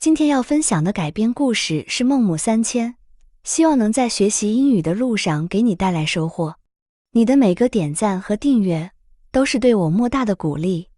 今天要分享的改编故事是《孟母三迁》，希望能在学习英语的路上给你带来收获。你的每个点赞和订阅都是对我莫大的鼓励。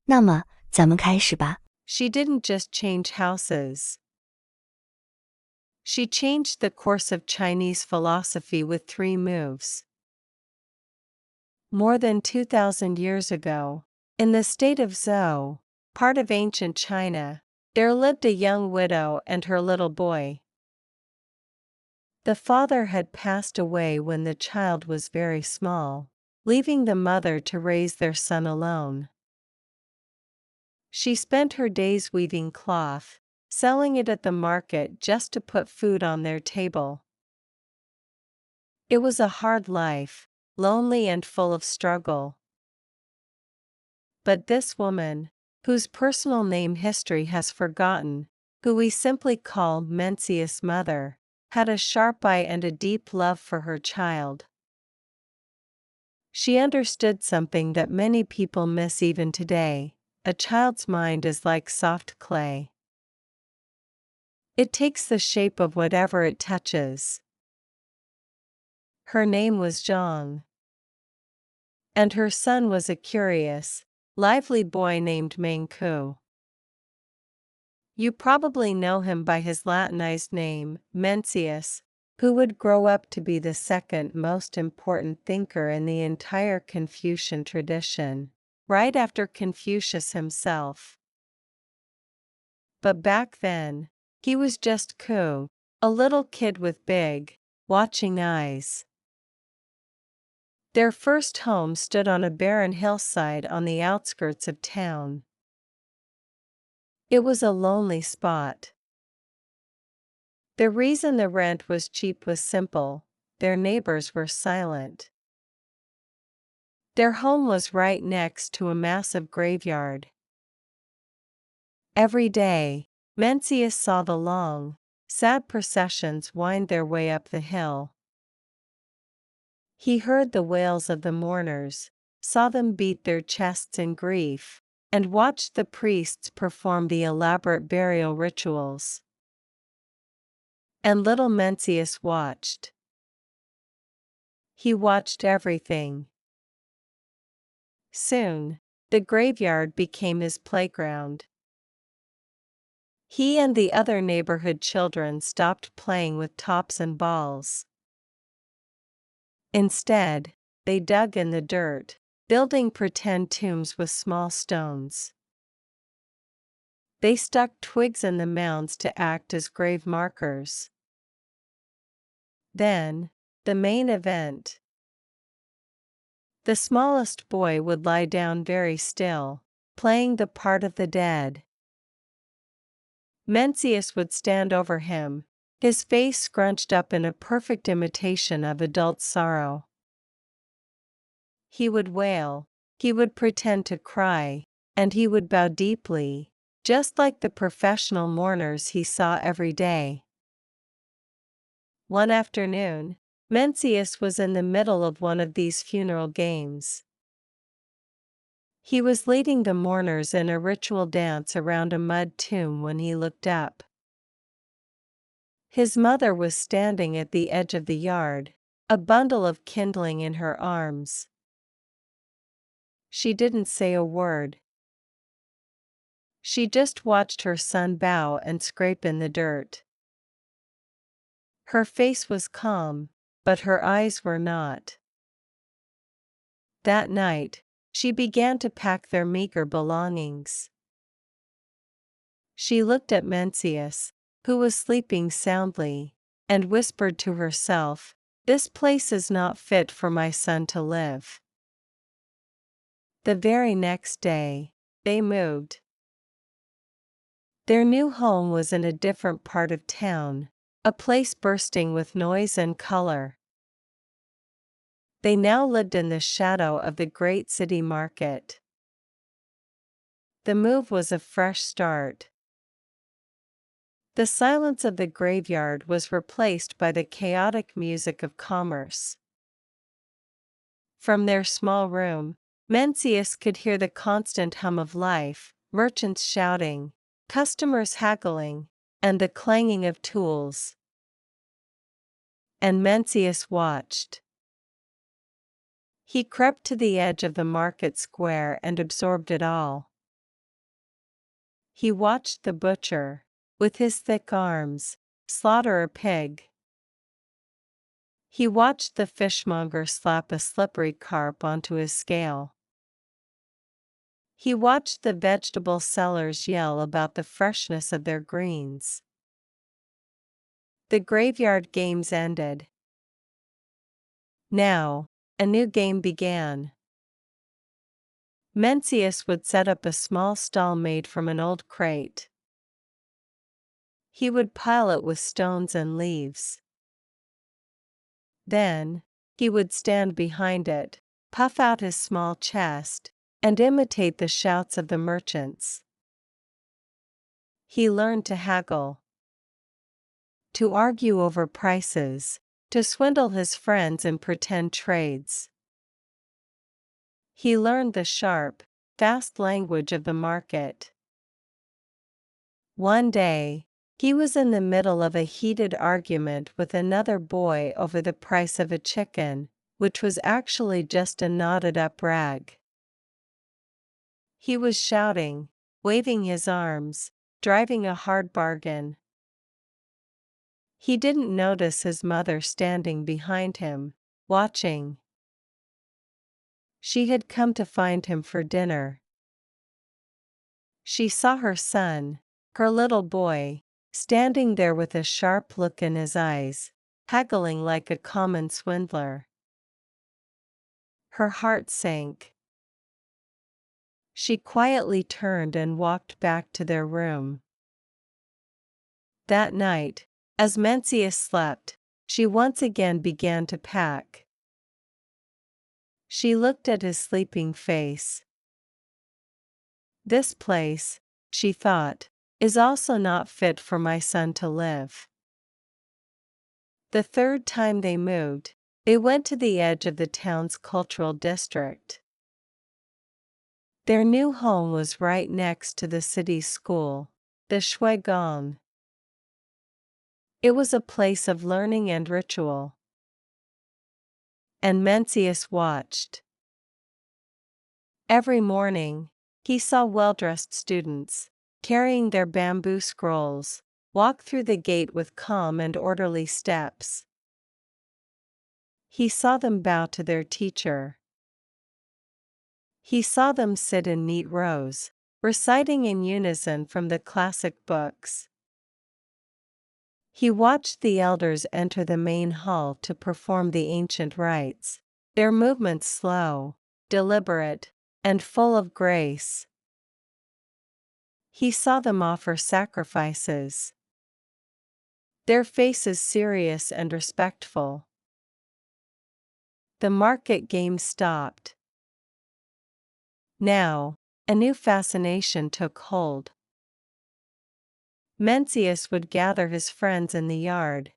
那么，咱们开始吧。 She didn't just change houses. She changed the course of Chinese philosophy with 3 moves. More than 2,000 years ago, in the state of Zhou, part of ancient China, there lived a young widow and her little boy. The father had passed away when the child was very small, leaving the mother to raise their son alone. She spent her days weaving cloth, selling it at the market just to put food on their table. It was a hard life, lonely and full of struggle. But this woman, whose personal name history has forgotten, who we simply call Mencius' mother, had a sharp eye and a deep love for her child. She understood something that many people miss even today: a child's mind is like soft clay. It takes the shape of whatever it touches. Her name was Zhang, and her son was a curious, lively boy named Mengku. You probably know him by his Latinized name, Mencius, who would grow up to be the second most important thinker in the entire Confucian tradition, right after Confucius himself. But back then, he was just Ku, a little kid with big, watching eyes. Their first home stood on a barren hillside on the outskirts of town. It was a lonely spot. The reason the rent was cheap was simple: their neighbors were silent. Their home was right next to a massive graveyard. Every day, Mencius saw the long, sad processions wind their way up the hill. He heard the wails of the mourners, saw them beat their chests in grief, and watched the priests perform the elaborate burial rituals. And little Mencius watched. He watched everything. Soon, the graveyard became his playground. He and the other neighborhood children stopped playing with tops and balls. Instead, they dug in the dirt, building pretend tombs with small stones. They stuck twigs in the mounds to act as grave markers. Then, the main event. The smallest boy would lie down very still, playing the part of the dead. Mencius would stand over him, his face scrunched up in a perfect imitation of adult sorrow. He would wail, he would pretend to cry, and he would bow deeply, just like the professional mourners he saw every day. One afternoon, Mencius was in the middle of one of these funeral games. He was leading the mourners in a ritual dance around a mud tomb when he looked up. His mother was standing at the edge of the yard, a bundle of kindling in her arms. She didn't say a word. She just watched her son bow and scrape in the dirt. Her face was calm, but her eyes were not. That night, she began to pack their meager belongings. She looked at Mencius, who was sleeping soundly, and whispered to herself, "This place is not fit for my son to live." The very next day, they moved. Their new home was in a different part of town, a place bursting with noise and color. They now lived in the shadow of the great city market. The move was a fresh start. The silence of the graveyard was replaced by the chaotic music of commerce. From their small room, Mencius could hear the constant hum of life: merchants shouting, customers haggling, and the clanging of tools. And Mencius watched. He crept to the edge of the market square and absorbed it all. He watched the butcher, with his thick arms, slaughter a pig. He watched the fishmonger slap a slippery carp onto his scale. He watched the vegetable sellers yell about the freshness of their greens. The graveyard games ended. Now, a new game began. Mencius would set up a small stall made from an old crate. He would pile it with stones and leaves. Then, he would stand behind it, puff out his small chest, and imitate the shouts of the merchants. He learned to haggle, to argue over prices, to swindle his friends and pretend trades. He learned the sharp, fast language of the market. One day, he was in the middle of a heated argument with another boy over the price of a chicken, which was actually just a knotted-up rag. He was shouting, waving his arms, driving a hard bargain. He didn't notice his mother standing behind him, watching. She had come to find him for dinner. She saw her son, her little boy, standing there with a sharp look in his eyes, haggling like a common swindler. Her heart sank. She quietly turned and walked back to their room. That night, as Mencius slept, she once again began to pack. She looked at his sleeping face. This place, she thought, is also not fit for my son to live. The third time they moved, they went to the edge of the town's cultural district. Their new home was right next to the city's school, the Shuigong. It was a place of learning and ritual. And Mencius watched. Every morning, he saw well-dressed students, carrying their bamboo scrolls, walk through the gate with calm and orderly steps. He saw them bow to their teacher. He saw them sit in neat rows, reciting in unison from the classic books. He watched the elders enter the main hall to perform the ancient rites, their movements slow, deliberate, and full of grace. He saw them offer sacrifices, their faces serious and respectful. The market game stopped. Now, a new fascination took hold. Mencius would gather his friends in the yard.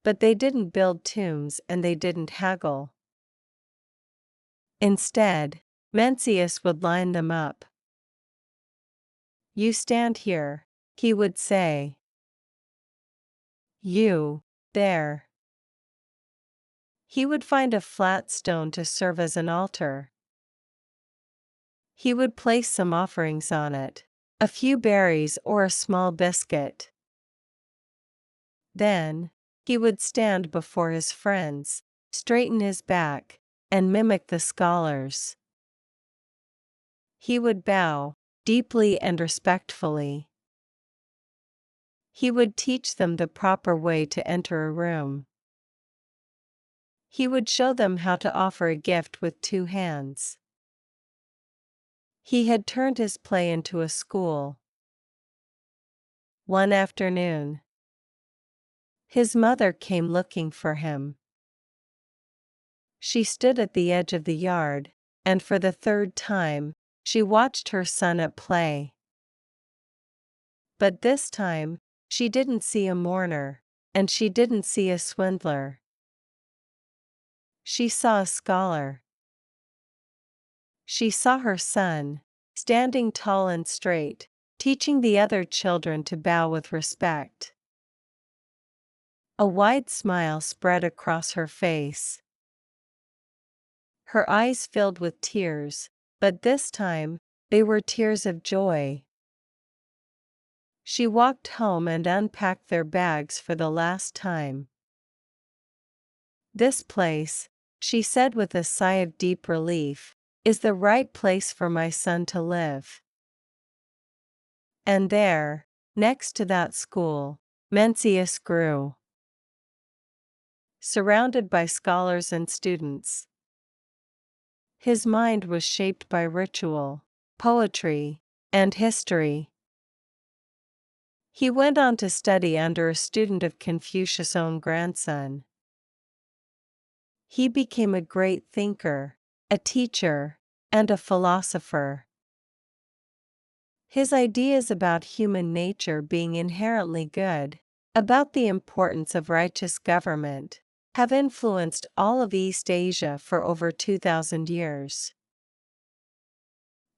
But they didn't build tombs and they didn't haggle. Instead, Mencius would line them up. "You stand here," he would say. "You, there." He would find a flat stone to serve as an altar. He would place some offerings on it, a few berries or a small biscuit. Then, he would stand before his friends, straighten his back, and mimic the scholars. He would bow, deeply and respectfully. He would teach them the proper way to enter a room. He would show them how to offer a gift with 2 hands. He had turned his play into a school. One afternoon, his mother came looking for him. She stood at the edge of the yard, and for the third time, she watched her son at play. But this time, she didn't see a mourner, and she didn't see a swindler. She saw a scholar. She saw her son, standing tall and straight, teaching the other children to bow with respect. A wide smile spread across her face. Her eyes filled with tears, but this time, they were tears of joy. She walked home and unpacked their bags for the last time. "This place," she said with a sigh of deep relief, "is the right place for my son to live." And there, next to that school, Mencius grew, surrounded by scholars and students. His mind was shaped by ritual, poetry, and history. He went on to study under a student of Confucius' own grandson. He became a great thinker, a teacher, and a philosopher. His ideas about human nature being inherently good, about the importance of righteous government, have influenced all of East Asia for over 2,000 years.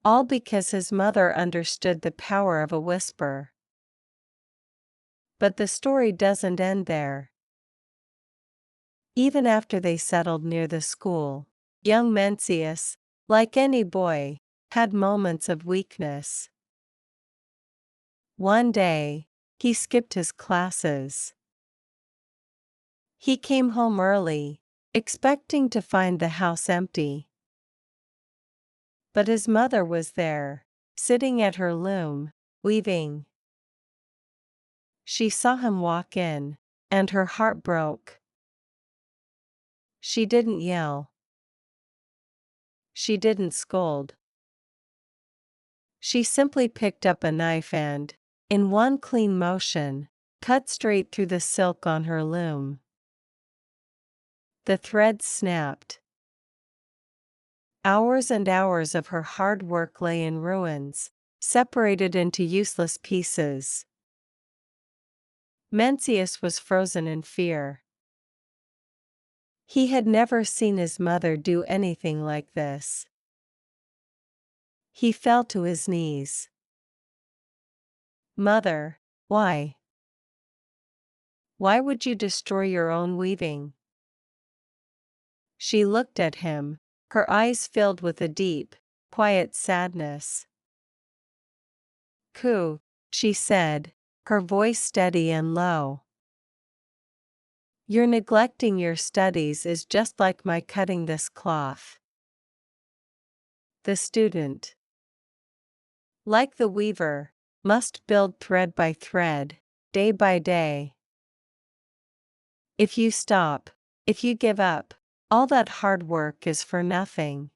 All because his mother understood the power of a whisper. But the story doesn't end there. Even after they settled near the school, young Mencius, like any boy, had moments of weakness. One day, he skipped his classes. He came home early, expecting to find the house empty. But his mother was there, sitting at her loom, weaving. She saw him walk in, and her heart broke. She didn't yell. She didn't scold. She simply picked up a knife and, in one clean motion, cut straight through the silk on her loom. The thread snapped. Hours and hours of her hard work lay in ruins, separated into useless pieces. Mencius was frozen in fear. He had never seen his mother do anything like this. He fell to his knees. "Mother, why? Why would you destroy your own weaving?" She looked at him, her eyes filled with a deep, quiet sadness. "Ku," she said, her voice steady and low. "Your neglecting your studies is just like my cutting this cloth." The student, like the weaver, must build thread by thread, day by day. If you stop, if you give up, all that hard work is for nothing.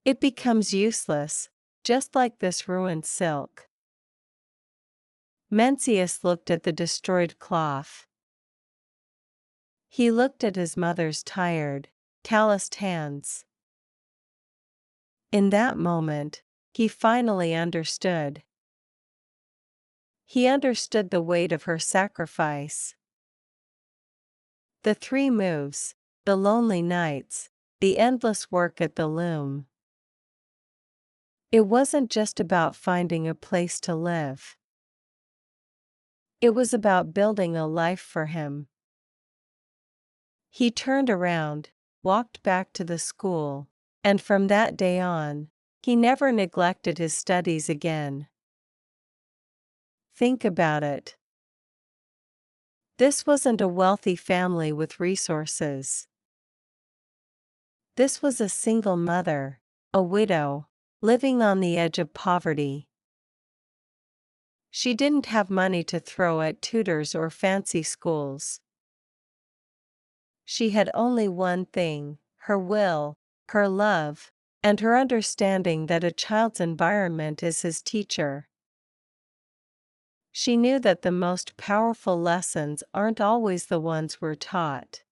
It becomes useless, just like this ruined silk. Mencius looked at the destroyed cloth. He looked at his mother's tired, calloused hands. In that moment, he finally understood. He understood the weight of her sacrifice. The 3 moves, the lonely nights, the endless work at the loom. It wasn't just about finding a place to live. It was about building a life for him. He turned around, walked back to the school, and from that day on, he never neglected his studies again. Think about it. This wasn't a wealthy family with resources. This was a single mother, a widow, living on the edge of poverty. She didn't have money to throw at tutors or fancy schools. She had only one thing, her will, her love, and her understanding that a child's environment is his teacher. She knew that the most powerful lessons aren't always the ones we're taught.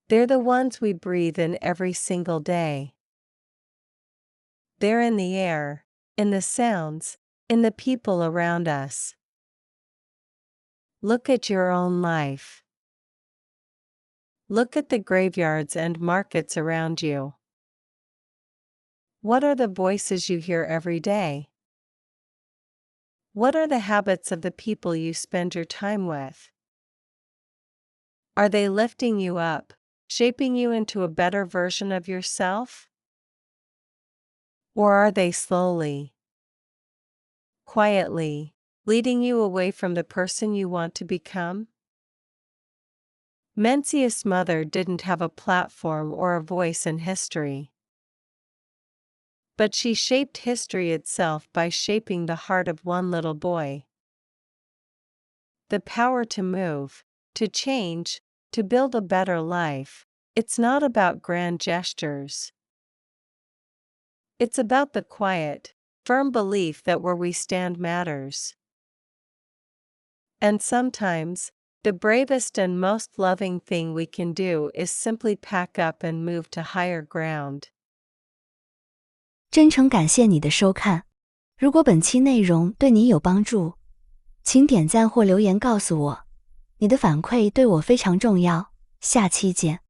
They're the ones we breathe in every single day. They're in the air, in the sounds, in the people around us. Look at your own life. Look at the graveyards and markets around you. What are the voices you hear every day? What are the habits of the people you spend your time with? Are they lifting you up, shaping you into a better version of yourself? Or are they slowly, quietly, leading you away from the person you want to become? Mencius' mother didn't have a platform or a voice in history. But she shaped history itself by shaping the heart of one little boy. The power to move, to change, to build a better life, it's not about grand gestures. It's about the quiet, firm belief that where we stand matters. And sometimes, the bravest and most loving thing we can do is simply pack up and move to higher ground. 真诚感谢你的收看。如果本期内容对你有帮助，请点赞或留言告诉我，你的反馈对我非常重要。下期见。